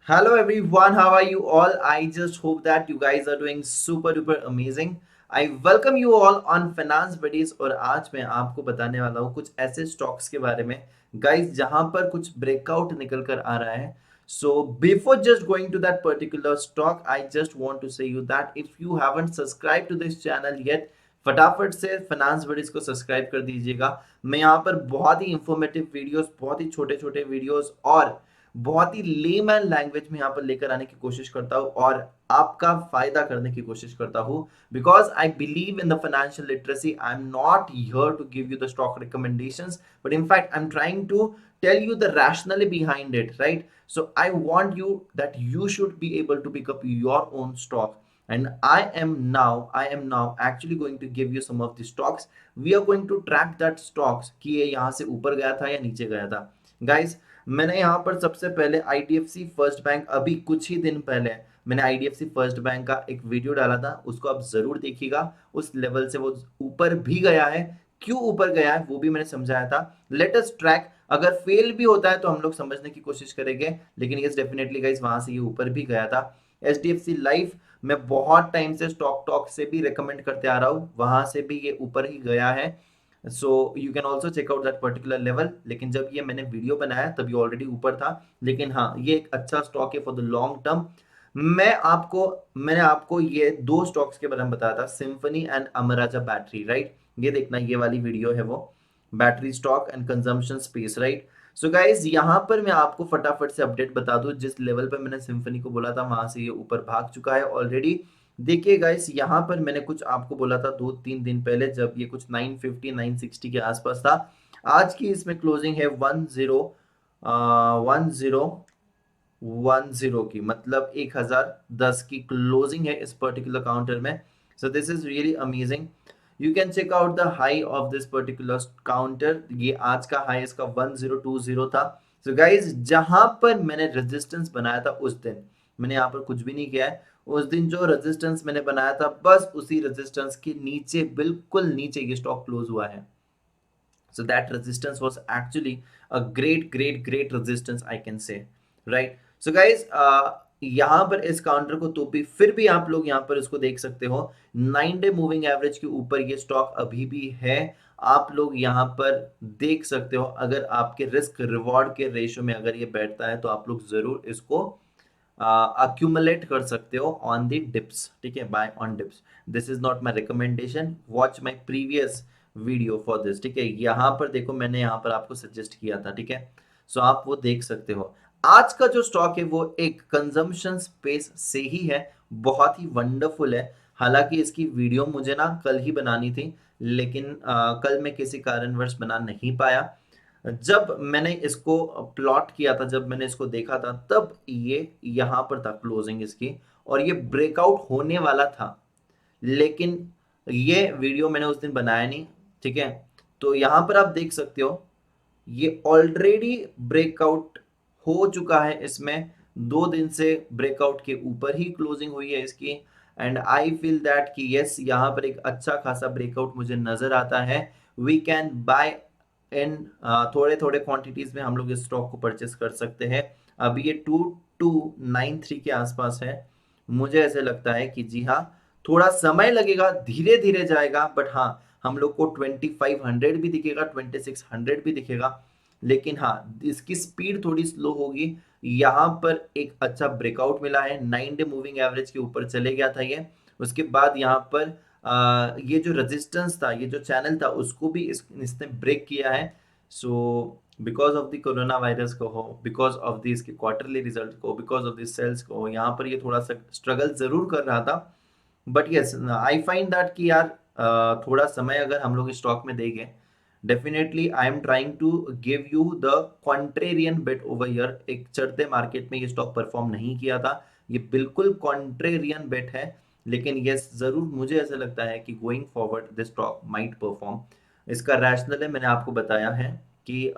Hello everyone, how are you all? I just hope that you guys are doing super duper amazing. I welcome you all on Finance Buddies और आज मैं आपको बताने वाला हूँ कुछ ऐसे स्टॉक्स के बारे में गाइस जहां पर कुछ ब्रेकआउट निकल कर आ रहा है. So before just going to that particular stock, I just want to say you that if you haven't subscribed to this channel yet, फटाफट से फाइनेंस बडीज को सब्सक्राइब कर दीजिएगा. मैं यहाँ पर बहुत ही इंफॉर्मेटिव वीडियोस, बहुत ही छोटे छोटे वीडियोस और बहुत ही लेमैन लैंग्वेज में यहाँ पर लेकर आने की कोशिश करता हूँ और आपका फायदा करने की कोशिश करता हूँ. Because I believe in the financial literacy. I am not here to give you the stock recommendations, but in fact I'm trying to tell you the rationale behind it, right? So I want you that you should be able to pick up your own stock, and I am now actually going to give you some of the stocks. We are going to track that stocks कि ये यहाँ से ऊपर गया था या नीचे गया था. गाइस, मैंने यहाँ पर सबसे पहले आईडीएफसी फर्स्ट बैंक, अभी कुछ ही दिन पहले मैंने आईडीएफसी फर्स्ट बैंक का एक वीडियो डाला था, उसको आप जरूर देखिएगा. उस लेवल से वो ऊपर भी गया है. क्यों ऊपर गया है वो भी मैंने समझाया था. Late us track. अगर फेल भी होता है तो हम लोग समझने की कोशिश करेंगे, लेकिन यस डेफिनेटली गाइस वहां से ये ऊपर भी गया था. एचडीएफसी लाइफ मैं बहुत टाइम से स्टॉक टॉक से भी रिकमेंड करते आ रहा हूँ, वहां से भी ये ऊपर ही गया है. So you can also check out that particular level. लेकिन जब ये मैंने वीडियो बनाया तब ये ऑलरेडी ऊपर था. लेकिन हाँ, ये एक अच्छा स्टॉक है फॉर द लॉन्ग टर्म. मैंने आपको ये दो स्टॉक्स के बारे में बताया था, symphony and Amaraja battery, right? ये देखना, ये वाली वीडियो है वो, battery stock and consumption space, right? So guys यहाँ पर मैं आपको फटाफट से अपडेट बता दूं, जिस लेवल पर मैंने सिम्फनी को बोला था वहां से ये ऊपर भाग चुका है ऑलरेडी. देखिए गाइस, यहाँ पर मैंने कुछ आपको बोला था 2-3 दिन पहले, जब ये कुछ 950 960 के आसपास था. आज की इसमें क्लोजिंग है 1010 की, मतलब 1010 की क्लोजिंग है इस पर्टिकुलर काउंटर में. So this is really amazing. You can check out the high of this particular counter. ये आज का हाई इसका 1020 था. सो गाइज, जहां पर मैंने रेजिस्टेंस बनाया था उस दिन, मैंने यहाँ पर कुछ भी नहीं किया है. उस दिन जो रेजिस्टेंस मैंने बनाया था, बस उसी रेजिस्टेंस के नीचे, बिल्कुल नीचे ये स्टॉक क्लोज हुआ है. So that resistance was actually a great resistance, I can say, right? So guys, यहाँ पर इस काउंटर को तो भी फिर भी आप लोग यहाँ पर इसको देख सकते हो, 9 डे मूविंग एवरेज के ऊपर ये स्टॉक अभी भी है. आप लोग यहाँ पर देख सकते हो, अगर आपके रिस्क रिवॉर्ड के रेशियो में अगर ये बैठता है तो आप लोग जरूर इसको अक्यूमुलेट कर सकते हो ऑन द डिप्स. ठीक है, buy on dips. This is not my recommendation. Watch my previous video for this. ठीक है, यहाँ पर देखो, मैंने यहाँ पर आपको सजेस्ट किया था. ठीक है, सो आप वो देख सकते हो. आज का जो स्टॉक है वो एक कंजम्पशन स्पेस से ही है, बहुत ही वंडरफुल है. हालांकि इसकी वीडियो मुझे ना कल ही बनानी थी, लेकिन कल मैं किसी कारणवश बना नहीं पाया. जब मैंने इसको प्लॉट किया था, जब मैंने इसको देखा था, तब ये यहाँ पर था क्लोजिंग इसकी, और ये ब्रेकआउट होने वाला था. लेकिन ये वीडियो मैंने उस दिन बनाया नहीं. ठीक है, तो यहाँ पर आप देख सकते हो, ये ऑलरेडी ब्रेकआउट हो चुका है. इसमें 2 दिन से ब्रेकआउट के ऊपर ही क्लोजिंग हुई है इसकी. एंड आई फील दैट कि यस, यहाँ पर एक अच्छा खासा ब्रेकआउट मुझे नजर आता है. वी कैन बाय इन थोड़े थोड़े क्वांटिटीज में हम लोग इस स्टॉक को परचेस कर सकते हैं. अभी ये 2293 के आसपास है. मुझे ऐसे लगता है कि जी हाँ, थोड़ा समय लगेगा, धीरे धीरे जाएगा, बट हाँ, हम लोग को 2500 भी दिखेगा, 2600 भी दिखेगा. लेकिन हाँ, इसकी स्पीड थोड़ी स्लो होगी. यहाँ पर एक अच्छा ब्रेकआउट मिला है, 9 डे मूविंग एवरेज के ऊपर चले गया था ये. उसके बाद यहाँ पर ये जो रेजिस्टेंस था, ये जो चैनल था, उसको भी इसने ब्रेक किया है. So because of the corona virus को हो, बिकॉज ऑफ द इसके क्वार्टरली रिजल्ट को, बिकॉज ऑफ द सेल्स को, यहाँ पर ये थोड़ा सा स्ट्रगल जरूर कर रहा था. But yes, I find that कि यार, थोड़ा समय अगर हम लोग स्टॉक में देंगे, definitely I am trying to give you the contrarian bet over here. एक चढ़ते मार्केट में ये स्टॉक परफॉर्म नहीं किया था, ये बिल्कुल कॉन्ट्रेरियन बेट है. लेकिन यस, जरूर मुझे ऐसा लगता है कि going forward this stock might perform. इसका रैशनल है, मैंने आपको बताया है कि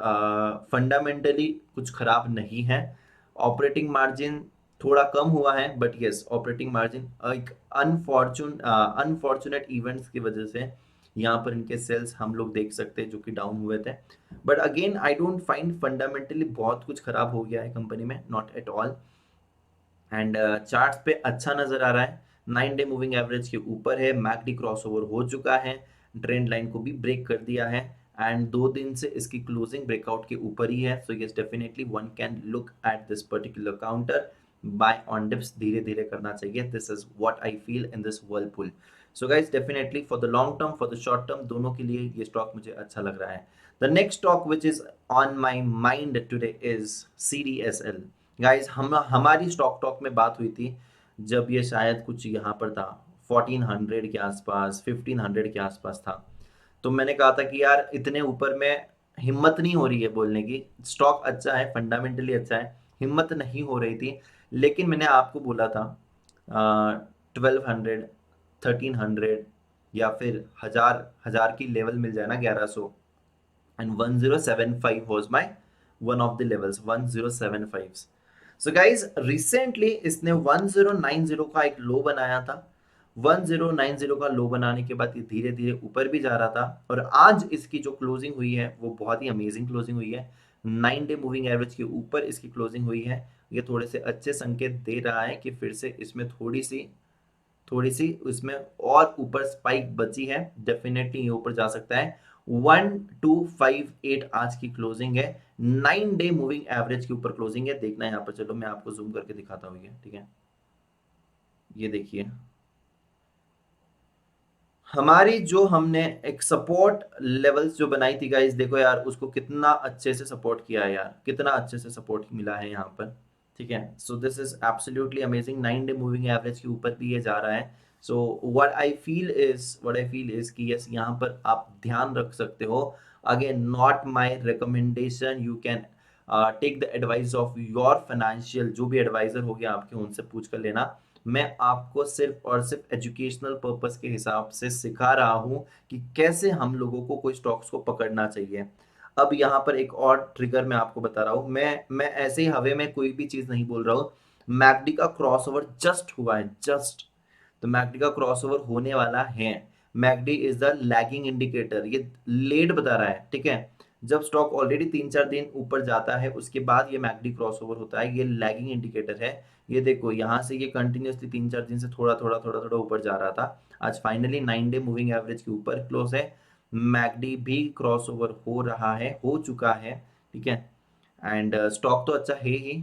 फंडामेंटली कुछ खराब नहीं है. ऑपरेटिंग मार्जिन थोड़ा कम हुआ है, बट यस, ऑपरेटिंग मार्जिन एक अनफॉर्चुनेट इवेंट्स की वजह से यहाँ पर इनके सेल्स हम लोग देख सकते हैं जो कि डाउन हुए थे. But again, I don't find fundamentally बहुत कुछ खराब हो गया है कंपनी में, not at all. And charts पे अच्छा नज़र आ रहा है, 9 डे मूविंग एवरेज के ऊपर है, मैकडी क्रॉसओवर हो चुका है, ट्रेंड लाइन को भी ब्रेक कर दिया है एंड 2 दिन से इसकी क्लोजिंग ब्रेकआउट के ऊपर ही है। So yes, definitely one can look at this particular counter, buy on dips धीरे धीरे करना चाहिए। This is what I feel in this Whirlpool. So guys, definitely for the long term, for the short term, दोनों के लिए ये stock मुझे अच्छा लग रहा है। The next stock which is on my mind today is CDSL। Guys, हम हमारी स्टॉक टॉक में बात हुई थी जब ये शायद कुछ यहाँ पर था, 1400 के आसपास, 1500 के आसपास था। तो मैंने कहा था कि यार इतने ऊपर में हिम्मत नहीं हो रही है बोलने की, स्टॉक अच्छा है, फंडामेंटली अच्छा है, हिम्मत नहीं हो रही थी। लेकिन मैंने आपको बोला था 1200, 1300 या फिर हजार हजार की लेवल मिल जाए ना, 1100, and 1075 was my one of the levels, 1075। so guys, recently इसने 1090 का एक लो बनाया था। 1090 का लो बनाने के बाद ये धीरे धीरे ऊपर भी जा रहा था और आज इसकी जो क्लोजिंग हुई है वो बहुत ही अमेजिंग क्लोजिंग हुई है। 9 डे मूविंग एवरेज के ऊपर इसकी क्लोजिंग हुई है। ये थोड़े से अच्छे संकेत दे रहा है कि फिर से इसमें थोड़ी सी उसमें और ऊपर स्पाइक बची है, डेफिनेटली ये ऊपर जा सकता है। 1258 आज की क्लोजिंग है, 9 डे मूविंग एवरेज के ऊपर क्लोजिंग है। देखना है यहाँ पर, चलो मैं आपको जूम करके दिखाता हूँ ये, ठीक है। ये देखिए, हमारी जो हमने एक सपोर्ट लेवल्स जो बनाई थी गाइस, देखो यार उसको कितना अच्छे से सपोर्ट किया है यार, कितना अच्छे से सपोर्ट मिला है यहाँ पर, ठीक है। So this is absolutely amazing, 9 day moving average के ऊपर भी ये जा रहा है। So what I feel is कि यस, यहाँ पर आप ध्यान रख सकते हो। Again, not my recommendation, you can take the advice of your financial, जो भी एडवाइजर हो गया आपके, उनसे पूछ कर लेना। मैं आपको सिर्फ और सिर्फ एजुकेशनल पर्पस के हिसाब से सिखा रहा हूँ कि कैसे हम लोगों को कोई स्टॉक्स को पकड़ना चाहिए। अब यहाँ पर एक और ट्रिगर मैं आपको बता रहा हूँ, मैं ऐसे ही हवे में कोई भी चीज़ नहीं बोल रहा हूँ। मैकडी का क्रॉसओवर जस्ट हुआ है, जस्ट। तो मैकडी का क्रॉसओवर होने वाला है। McD is the lagging indicator, ये लेट बता रहा है, ठीक है। जब स्टॉक ऑलरेडी 3-4 दिन ऊपर जाता है उसके बाद ये मैकडी क्रॉसओवर होता है, ये लैगिंग इंडिकेटर है। ये देखो, यहाँ से ये कंटिन्यूसली 3-4 दिन से थोड़ा थोड़ा थोड़ा थोड़ा ऊपर जा रहा था, आज फाइनली 9 डे मूविंग एवरेज के ऊपर क्लोज है। मैकडी भी क्रॉसओवर हो रहा है, हो चुका है, ठीक है। एंड स्टॉक तो अच्छा है ही,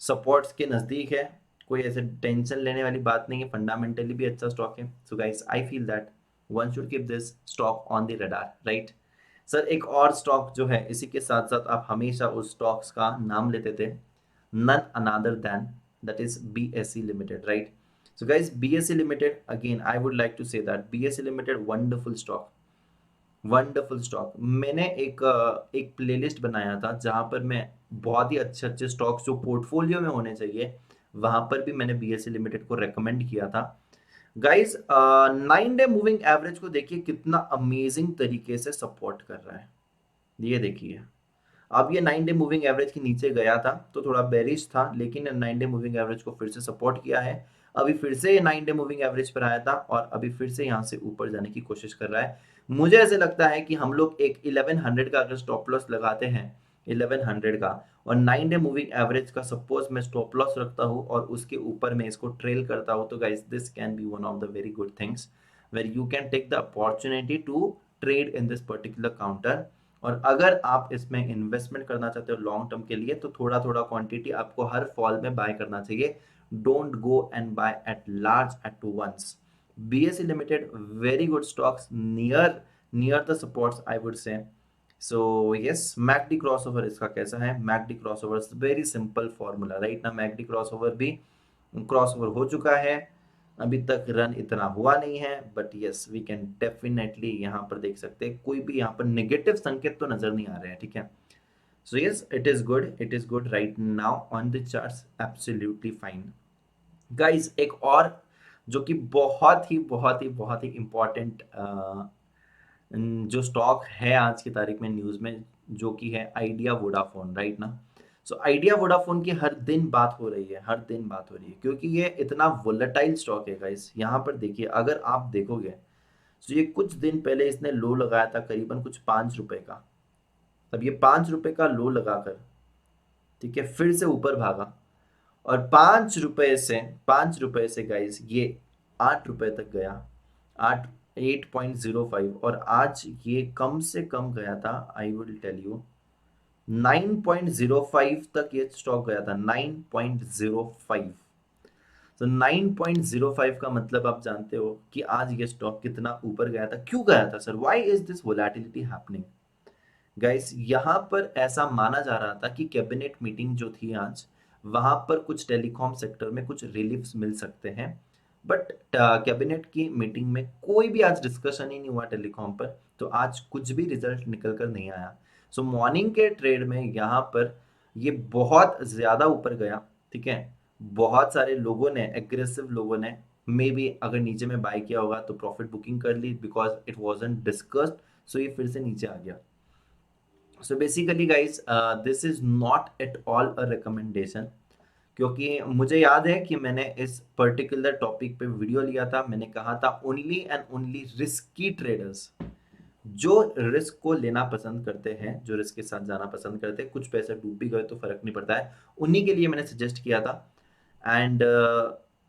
सपोर्ट्स के नज़दीक है, कोई ऐसे टेंशन लेने वाली बात नहीं है, फंडामेंटली भी अच्छा स्टॉक है। So guys, I feel that one should keep this stock on the radar, right. Sir, एक और स्टॉक जो है, इसी के साथ साथ आप हमेशा उस स्टॉक्स का नाम लेते थे, none another than that is BSE Limited, right? So guys, BSE Limited, again I would like to say that BSE Limited wonderful stock, wonderful stock. मैंने एक प्लेलिस्ट बनाया था जहां पर मैं बहुत ही अच्छे अच्छे स्टॉक्स जो पोर्टफोलियो में होने चाहिए, वहां पर भी मैंने BSE लिमिटेड को रेकमेंड किया था। गाइस, 9 डे मूविंग एवरेज को देखिए कितना अमेजिंग तरीके से सपोर्ट कर रहा है। ये देखिए, अब ये 9 डे मूविंग एवरेज के नीचे गया था तो थोड़ा बेरिश था, लेकिन 9 डे मूविंग एवरेज को फिर से सपोर्ट किया है। अभी फिर से ये 9 डे मूविंग एवरेज पर आया था और अभी फिर से यहाँ से ऊपर जाने की कोशिश कर रहा है। मुझे ऐसे लगता है कि हम लोग एक 1100 का अगर स्टॉप लॉस लगाते हैं, 1100 का, और 9 डे मूविंग एवरेज का सपोज मैं स्टॉप लॉस रखता हूँ और उसके ऊपर मैं इसको ट्रेल करता हूँ, तो guys this can be one of the very good things where you can take the opportunity to trade in this particular counter. और अगर आप इसमें इन्वेस्टमेंट करना चाहते हो लॉन्ग टर्म के लिए, तो थोड़ा थोड़ा क्वांटिटी आपको हर फॉल में बाय करना चाहिए। Don't go and buy at large at once. BSE limited very good stocks near the supports, I would say. So yes, MACD crossover इसका कैसा है? MACD crossover very simple formula, right ना। MACD crossover भी crossover हो चुका है, अभी तक रन इतना हुआ नहीं है, but yes we can definitely यहाँ पर देख सकते हैं, कोई भी यहाँ पर नेगेटिव संकेत तो नजर नहीं आ रहे हैं, ठीक है। So yes, it is good right now on the charts, absolutely fine. Guys, एक और जो कि बहुत ही इंपॉर्टेंट जो स्टॉक है आज की तारीख में न्यूज़ में, जो कि है आइडिया वोडाफोन, राइट ना। सो आइडिया वोडाफोन की हर दिन बात हो रही है, हर दिन बात हो रही है, क्योंकि ये इतना वोलेटाइल स्टॉक है गाइस। यहाँ पर देखिए, अगर आप देखोगे तो ये कुछ दिन पहले इसने लो लगाया था करीबन कुछ 5 रुपए का। अब ये 5 रुपए का लो लगाकर, ठीक है, फिर से ऊपर भागा और 5 रुपए से गाइस ये 8 रुपए तक गया, 8.05, और आज ये कम से कम गया था, आई विल टेल यू, 9.05 तक ये स्टॉक गया था, 9.05। तो 9.05 का मतलब आप जानते हो कि आज ये स्टॉक कितना ऊपर गया था, क्यों गया था sir, why is this volatility happening. Guys यहाँ पर ऐसा माना जा रहा था कि कैबिनेट मीटिंग जो थी आज, वहां पर कुछ टेलीकॉम सेक्टर में कुछ रिलीफ्स मिल सकते हैं, बट कैबिनेट की मीटिंग में कोई भी आज डिस्कशन ही नहीं हुआ टेलीकॉम पर, तो आज कुछ भी रिजल्ट निकल कर नहीं आया। सो मॉर्निंग के ट्रेड में यहाँ पर ये बहुत ज़्यादा ऊपर गया, ठीक है। बहुत सारे लोगों ने, एग्रेसिव लोगों ने, मे बी अगर नीचे में बाय किया होगा तो प्रॉफिट बुकिंग कर ली, बिकॉज इट वॉजंट डिस्कस्ड, सो ये फिर से नीचे आ गया। So basically guys, this is not at all a recommendation, क्योंकि मुझे याद है कि मैंने इस पर्टिकुलर टॉपिक पे वीडियो लिया था, मैंने कहा था only and only risky traders, जो रिस्क को लेना पसंद करते हैं, जो रिस्क के साथ जाना पसंद करते हैं, कुछ पैसे डूब भी गए तो फर्क नहीं पड़ता है, उन्हीं के लिए मैंने सजेस्ट किया था। And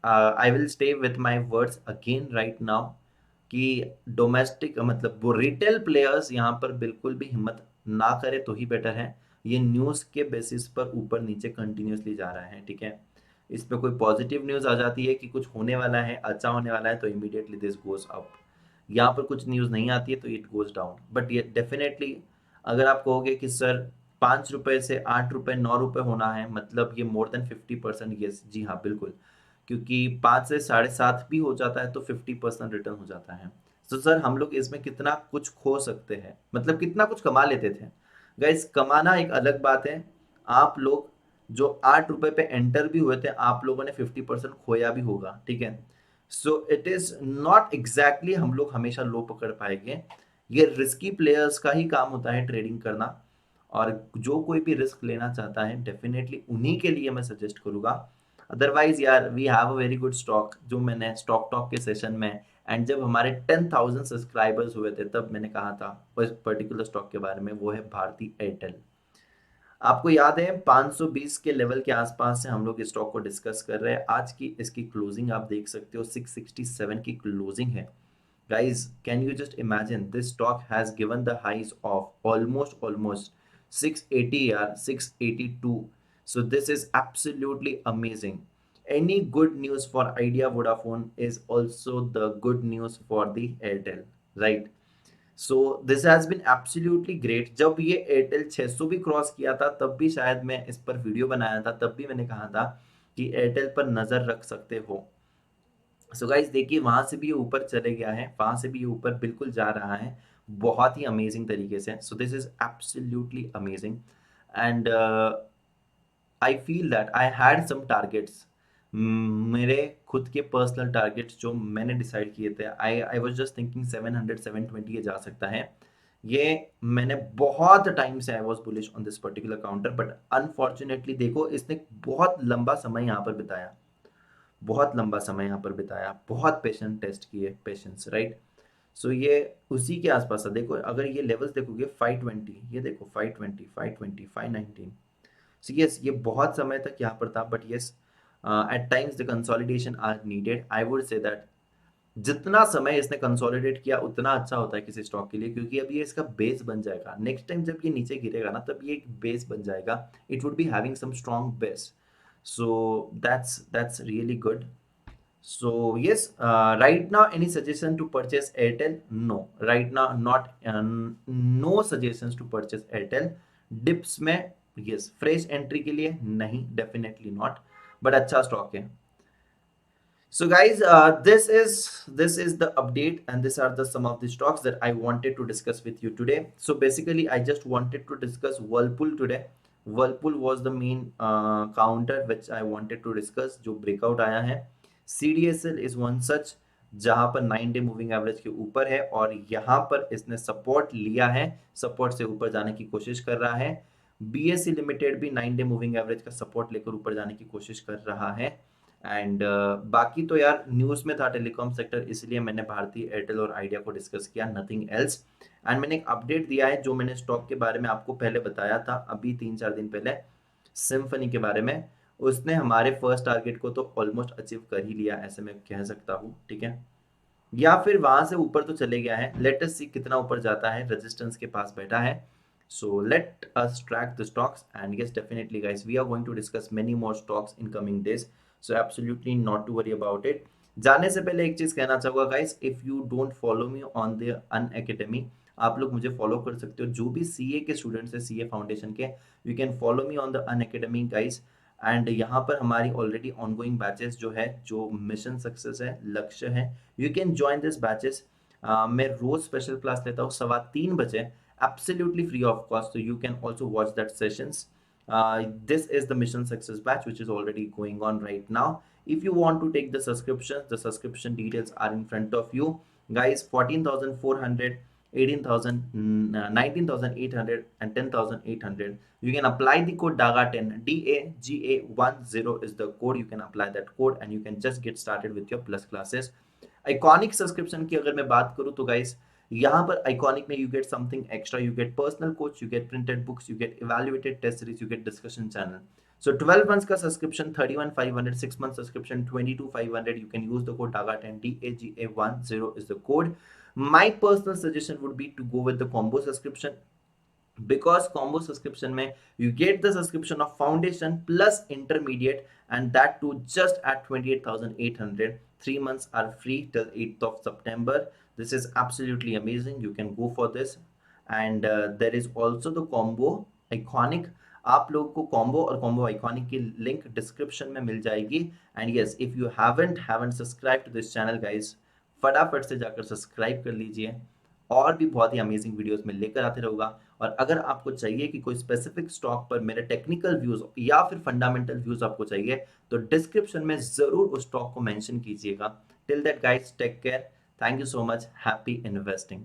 I will stay with my words again right now, कि डोमेस्टिक मतलब वो रिटेल प्लेयर्स यहाँ पर बिल्कुल भी हिम्मत ना करे तो ही बेटर है। ये न्यूज़ के बेसिस पर ऊपर नीचे कंटिन्यूसली जा रहा है, ठीक है। इस पे कोई पॉजिटिव न्यूज़ आ जाती है कि कुछ होने वाला है, अच्छा होने वाला है, तो इमीडिएटली दिस गोज अप। यहाँ पर कुछ न्यूज़ नहीं आती है तो इट गोज डाउन, बट ये डेफिनेटली, अगर आप कहोगे कि सर 5 रुपए से 8 रुपए 9 रुपए होना है, मतलब ये मोर देन 50%, यस जी हाँ बिल्कुल, क्योंकि 5 से 7.5 भी हो जाता है तो 50% रिटर्न हो जाता है। तो सर हम लोग इसमें कितना कुछ खो सकते हैं, मतलब कितना कुछ कमा लेते थे। गाइस कमाना एक अलग बात है, आप लोग जो 8 रुपए पे एंटर भी हुए थे, आप लोगों ने 50% खोया भी होगा, ठीक है। So it is not exactly हम लोग हमेशा लो पकड़ पाएंगे, ये रिस्की प्लेयर्स का ही काम होता है ट्रेडिंग करना, और जो कोई भी रिस्क लेना चाहता है डेफिनेटली उन्हीं के लिए मैं सजेस्ट करूंगा। अदरवाइज यार we have a very good stock, जो मैंने स्टॉक टॉक के सेशन में, एंड जब हमारे 10,000 सब्सक्राइबर्स हुए थे तब मैंने कहा था उस पर्टिकुलर स्टॉक के बारे में, वो है भारती एयरटेल। आपको याद है 520 के लेवल के आसपास से हम लोग इस स्टॉक को डिस्कस कर रहे हैं, आज की इसकी क्लोजिंग आप देख सकते हो 667 की क्लोजिंग है। Guys, can you just imagine this stock has given the highs of almost 680 yaar, 682. So this is absolutely amazing. Any good news for Idea Vodafone is also the good news for the Airtel, right? So this has been absolutely great. जब ये Airtel 600 भी cross किया था तब भी शायद मैं इस पर वीडियो बनाया था, तब भी मैंने कहा था कि एयरटेल पर नजर रख सकते हो। सो गाइस देखिए वहां से भी ये ऊपर चले गया है, वहां से भी ये ऊपर बिल्कुल जा रहा है, बहुत ही अमेजिंग तरीके से। So this is absolutely amazing, and I feel that I had some targets, मेरे खुद के पर्सनल टारगेट्स जो मैंने डिसाइड किए थे, आई आई वाज जस्ट थिंकिंग 700 720 ये जा सकता है। ये मैंने बहुत टाइम से I was bullish on this particular counter, but unfortunately देखो इसने बहुत लंबा समय यहाँ पर बिताया, बहुत लंबा समय यहाँ पर बिताया, बहुत पेशेंट टेस्ट किए, पेशेंस, राइट। सो ये उसी के आसपास था। देखो अगर ये लेवल्स देखोगे 520, ये देखो 520 520 519, सो यस ये बहुत समय तक यहाँ पर था, but yes at times the consolidation are needed. I would say that जितना समय इसने कंसोलिडेट किया उतना अच्छा होता है किसी स्टॉक के लिए, क्योंकि अब ये इसका बेस बन जाएगा, नेक्स्ट टाइम जब ये नीचे गिरेगा ना तब ये एक बेस बन जाएगा, it would be having some strong base. So that's really good. So yes, right now any suggestion to purchase Airtel? No, right now not, no suggestions to purchase Airtel. Dips में yes, fresh entry के लिए नहीं, definitely not, but अच्छा stock है। So guys, this is the update, and these are the some of the stocks that I wanted to discuss with you today. So basically, I just wanted to discuss Whirlpool today. Whirlpool was the main counter which I wanted to discuss, जो breakout आया है। CDSL is one such, जहां पर 9 day moving average के ऊपर है और यहाँ पर इसने सपोर्ट लिया है, सपोर्ट से ऊपर जाने की कोशिश कर रहा है। BSE लिमिटेड भी 9 डे मूविंग एवरेज का सपोर्ट लेकर ऊपर जाने की कोशिश कर रहा है। एंड बाकी तो यार न्यूज़ में था टेलीकॉम सेक्टर, इसलिए मैंने भारती एयरटेल और आइडिया को डिस्कस किया, नथिंग एल्स। एंड मैंने एक अपडेट दिया है जो मैंने स्टॉक के बारे में आपको पहले बताया था, अभी 3-4 दिन पहले, सिम्फनी के बारे में। उसने हमारे फर्स्ट टारगेट को तो ऑलमोस्ट अचीव कर ही लिया, ऐसे मैं कह सकता हूँ, ठीक है। या फिर वहां से ऊपर तो चले गया है, लेट अस सी कितना ऊपर जाता है, रेजिस्टेंस के पास बैठा है। So let us track the stocks and yes definitely guys we are going to discuss many more stocks in coming days, so absolutely not to worry about it. जाने से पहले एक चीज कहना चाहूंगा guys, if you don't follow me on the Unacademy, आप लोग मुझे फॉलो कर सकते हो, जो भी सीए के स्टूडेंट्स है, सीए फाउंडेशन के, you can follow me on the Unacademy guys. And यहाँ पर हमारी ऑलरेडी ऑनगोइंग बैचेस जो है, जो मिशन सक्सेस है, लक्ष्य है, you can join this batches. मैं रोज स्पेशल क्लास लेता हूँ 3:15 बजे, absolutely free of cost, so you can also watch that sessions. This is the mission success batch which is already going on right now. If you want to take the subscriptions, the subscription details are in front of you guys. 14,400, 18,000, 19,800 and 10,800. You can apply the code DAGA10, DAGA10 is the code. You can apply that code and you can just get started with your plus classes. Iconic subscription की अगर मैं बात करूं तो guys, यहाँ पर iconic में you get something extra, you get personal coach, you get printed books, you get evaluated test series, you get discussion channel. So 12 months का subscription 31,500, 6 month subscription 22,500, you can use the code DAGA10, DAGA10 is the code. My personal suggestion would be to go with the combo subscription, because combo subscription mein you get the subscription of foundation plus intermediate, and that too just at 28,800. 3 months are free till 8th of September. This is absolutely amazing, you can go for this. And there is also the combo iconic, आप लोगों को combo और combo iconic की link description में मिल जाएगी। And yes, if you haven't subscribe to this channel guys, फटाफट से जाकर सब्सक्राइब कर लीजिए, और भी बहुत ही अमेजिंग वीडियोस में लेकर आते रहूँगा। और अगर आपको चाहिए कि कोई स्पेसिफिक स्टॉक पर मेरे टेक्निकल व्यूज या फिर फंडामेंटल व्यूज आपको चाहिए, तो डिस्क्रिप्शन में जरूर उस स्टॉक को मेंशन कीजिएगा। Till that guys, take care, thank you so much, happy investing.